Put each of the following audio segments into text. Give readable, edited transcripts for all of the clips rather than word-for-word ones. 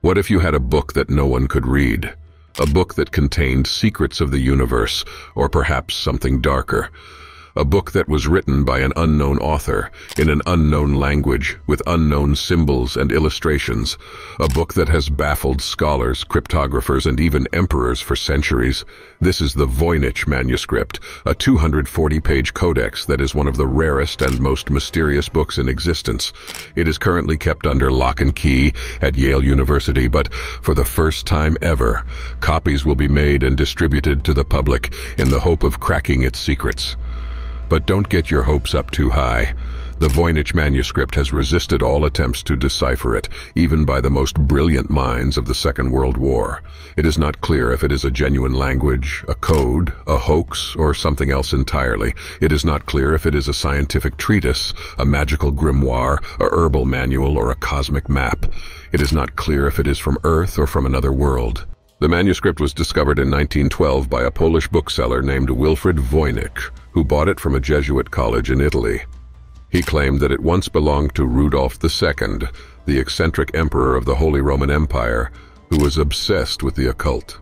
What if you had a book that no one could read? A book that contained secrets of the universe, or perhaps something darker. A book that was written by an unknown author, in an unknown language, with unknown symbols and illustrations. A book that has baffled scholars, cryptographers, and even emperors for centuries. This is the Voynich Manuscript, a 240-page codex that is one of the rarest and most mysterious books in existence. It is currently kept under lock and key at Yale University, but for the first time ever, copies will be made and distributed to the public in the hope of cracking its secrets. But don't get your hopes up too high. The Voynich Manuscript has resisted all attempts to decipher it, even by the most brilliant minds of the Second World War. It is not clear if it is a genuine language, a code, a hoax, or something else entirely. It is not clear if it is a scientific treatise, a magical grimoire, a herbal manual, or a cosmic map. It is not clear if it is from Earth or from another world. The manuscript was discovered in 1912 by a Polish bookseller named Wilfrid Voynich, who bought it from a Jesuit college in Italy. He claimed that it once belonged to Rudolph II, the eccentric emperor of the Holy Roman Empire, who was obsessed with the occult.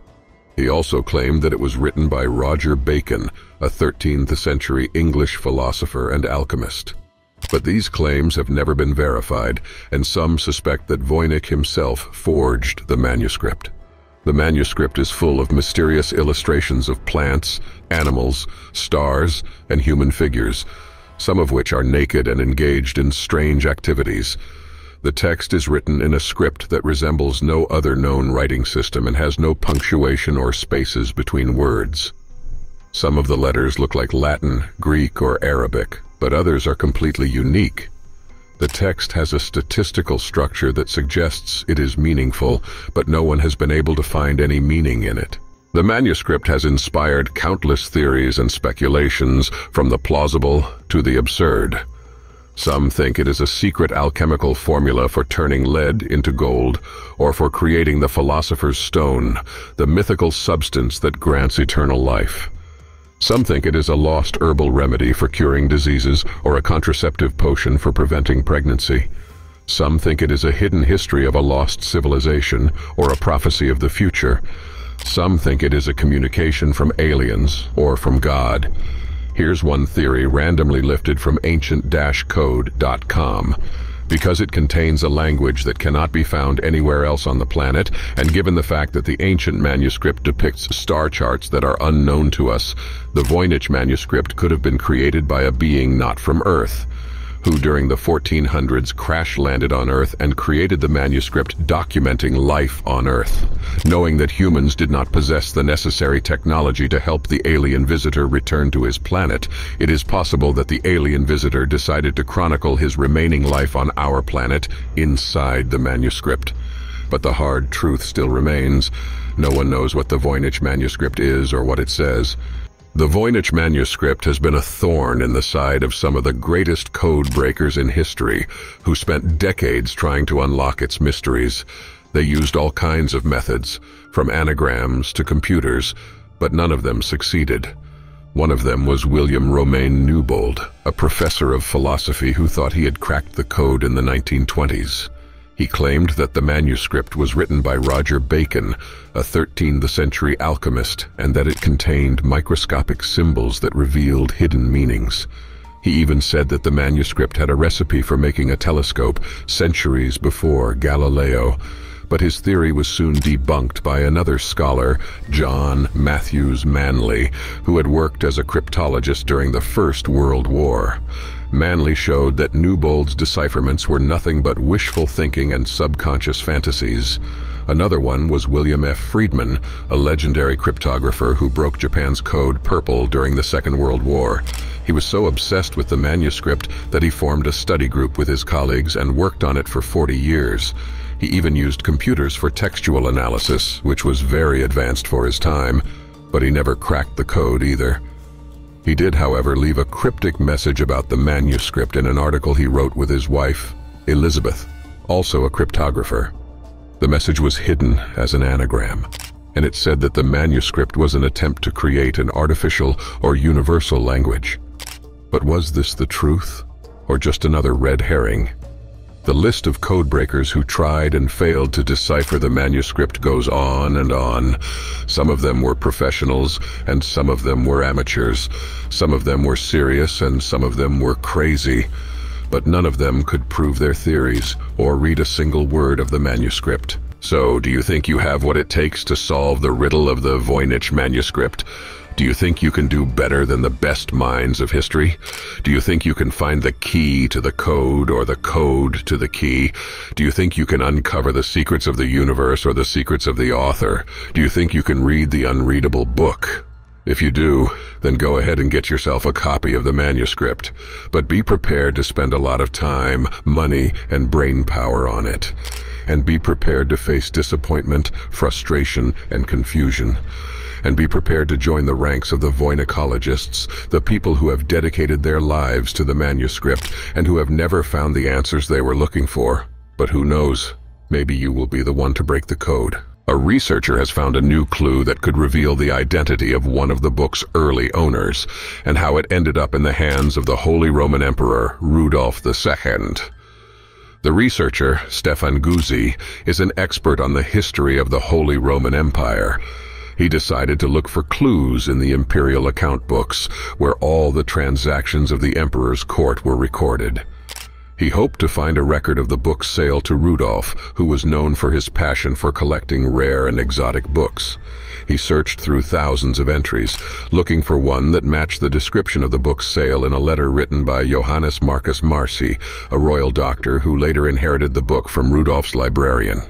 He also claimed that it was written by Roger Bacon, a 13th-century English philosopher and alchemist. But these claims have never been verified, and some suspect that Voynich himself forged the manuscript. The manuscript is full of mysterious illustrations of plants, animals, stars, and human figures, some of which are naked and engaged in strange activities. The text is written in a script that resembles no other known writing system and has no punctuation or spaces between words. Some of the letters look like Latin, Greek, or Arabic, but others are completely unique. The text has a statistical structure that suggests it is meaningful, but no one has been able to find any meaning in it. The manuscript has inspired countless theories and speculations, from the plausible to the absurd. Some think it is a secret alchemical formula for turning lead into gold, or for creating the philosopher's stone, the mythical substance that grants eternal life. Some think it is a lost herbal remedy for curing diseases or a contraceptive potion for preventing pregnancy. Some think it is a hidden history of a lost civilization or a prophecy of the future. Some think it is a communication from aliens or from God. Here's one theory randomly lifted from ancient-code.com. Because it contains a language that cannot be found anywhere else on the planet, and given the fact that the ancient manuscript depicts star charts that are unknown to us, the Voynich manuscript could have been created by a being not from Earth, who during the 1400s crash-landed on Earth and created the manuscript documenting life on Earth. Knowing that humans did not possess the necessary technology to help the alien visitor return to his planet, it is possible that the alien visitor decided to chronicle his remaining life on our planet inside the manuscript. But the hard truth still remains. No one knows what the Voynich manuscript is or what it says. The Voynich manuscript has been a thorn in the side of some of the greatest code breakers in history, who spent decades trying to unlock its mysteries. They used all kinds of methods, from anagrams to computers, but none of them succeeded. One of them was William Romain Newbold, a professor of philosophy who thought he had cracked the code in the 1920s. He claimed that the manuscript was written by Roger Bacon, a 13th-century alchemist, and that it contained microscopic symbols that revealed hidden meanings. He even said that the manuscript had a recipe for making a telescope centuries before Galileo, but his theory was soon debunked by another scholar, John Matthews Manley, who had worked as a cryptologist during the First World War. Manley showed that Newbold's decipherments were nothing but wishful thinking and subconscious fantasies. Another one was William F. Friedman, a legendary cryptographer who broke Japan's code purple during the Second World War. He was so obsessed with the manuscript that he formed a study group with his colleagues and worked on it for 40 years. He even used computers for textual analysis, which was very advanced for his time, but he never cracked the code either. He did, however, leave a cryptic message about the manuscript in an article he wrote with his wife, Elizabeth, also a cryptographer. The message was hidden as an anagram, and it said that the manuscript was an attempt to create an artificial or universal language. But was this the truth, or just another red herring? The list of codebreakers who tried and failed to decipher the manuscript goes on and on. Some of them were professionals, and some of them were amateurs. Some of them were serious, and some of them were crazy. But none of them could prove their theories or read a single word of the manuscript. So, do you think you have what it takes to solve the riddle of the Voynich Manuscript? Do you think you can do better than the best minds of history? Do you think you can find the key to the code or the code to the key? Do you think you can uncover the secrets of the universe or the secrets of the author? Do you think you can read the unreadable book? If you do, then go ahead and get yourself a copy of the manuscript. But be prepared to spend a lot of time, money, and brain power on it. And be prepared to face disappointment, frustration, and confusion. And be prepared to join the ranks of the Voynichologists, the people who have dedicated their lives to the manuscript and who have never found the answers they were looking for. But who knows? Maybe you will be the one to break the code. A researcher has found a new clue that could reveal the identity of one of the book's early owners and how it ended up in the hands of the Holy Roman Emperor Rudolf II. The researcher, Stefan Guzzi, is an expert on the history of the Holy Roman Empire. He decided to look for clues in the imperial account books, where all the transactions of the emperor's court were recorded. He hoped to find a record of the book's sale to Rudolf, who was known for his passion for collecting rare and exotic books. He searched through thousands of entries, looking for one that matched the description of the book's sale in a letter written by Johannes Marcus Marci, a royal doctor who later inherited the book from Rudolf's librarian.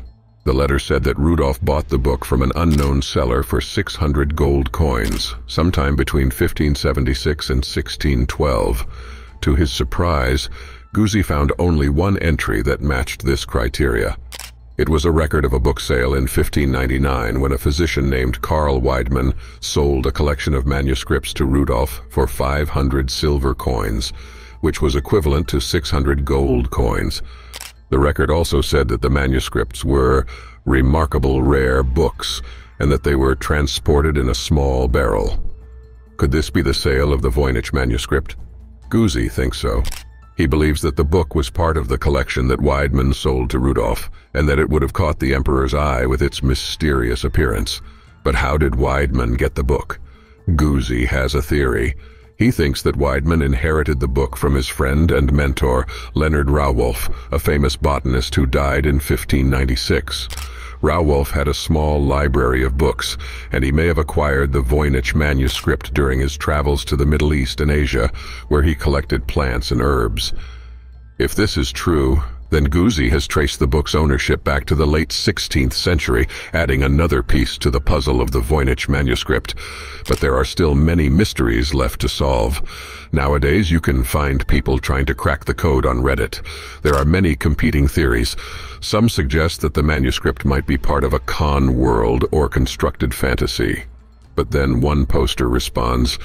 The letter said that Rudolf bought the book from an unknown seller for 600 gold coins, sometime between 1576 and 1612. To his surprise, Guzzi found only one entry that matched this criteria. It was a record of a book sale in 1599 when a physician named Karl Weidmann sold a collection of manuscripts to Rudolf for 500 silver coins, which was equivalent to 600 gold coins. The record also said that the manuscripts were remarkable rare books and that they were transported in a small barrel. Could this be the sale of the Voynich Manuscript? Guzzi thinks so. He believes that the book was part of the collection that Weidmann sold to Rudolf, and that it would have caught the emperor's eye with its mysterious appearance. But how did Weidmann get the book? Guzzi has a theory. He thinks that Weidmann inherited the book from his friend and mentor, Leonard Rauwolf, a famous botanist who died in 1596. Rauwolf had a small library of books, and he may have acquired the Voynich Manuscript during his travels to the Middle East and Asia, where he collected plants and herbs. If this is true, then Guzzi has traced the book's ownership back to the late 16th century, adding another piece to the puzzle of the Voynich Manuscript. But there are still many mysteries left to solve. Nowadays, you can find people trying to crack the code on Reddit. There are many competing theories. Some suggest that the manuscript might be part of a con world or constructed fantasy. But then one poster responds,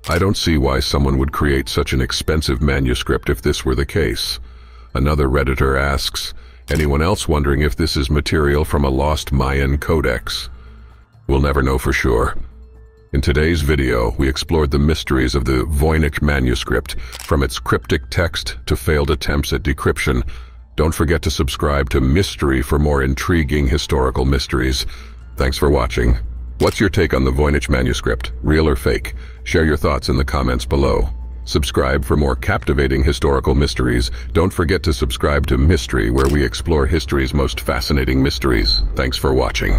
"I don't see why someone would create such an expensive manuscript if this were the case." Another Redditor asks, "Anyone else wondering if this is material from a lost Mayan codex?" We'll never know for sure. In today's video, we explored the mysteries of the Voynich Manuscript, from its cryptic text to failed attempts at decryption. Don't forget to subscribe to Mystery for more intriguing historical mysteries. Thanks for watching. What's your take on the Voynich Manuscript, real or fake? Share your thoughts in the comments below. Subscribe for more captivating historical mysteries. Don't forget to subscribe to Mystery, where we explore history's most fascinating mysteries. Thanks for watching.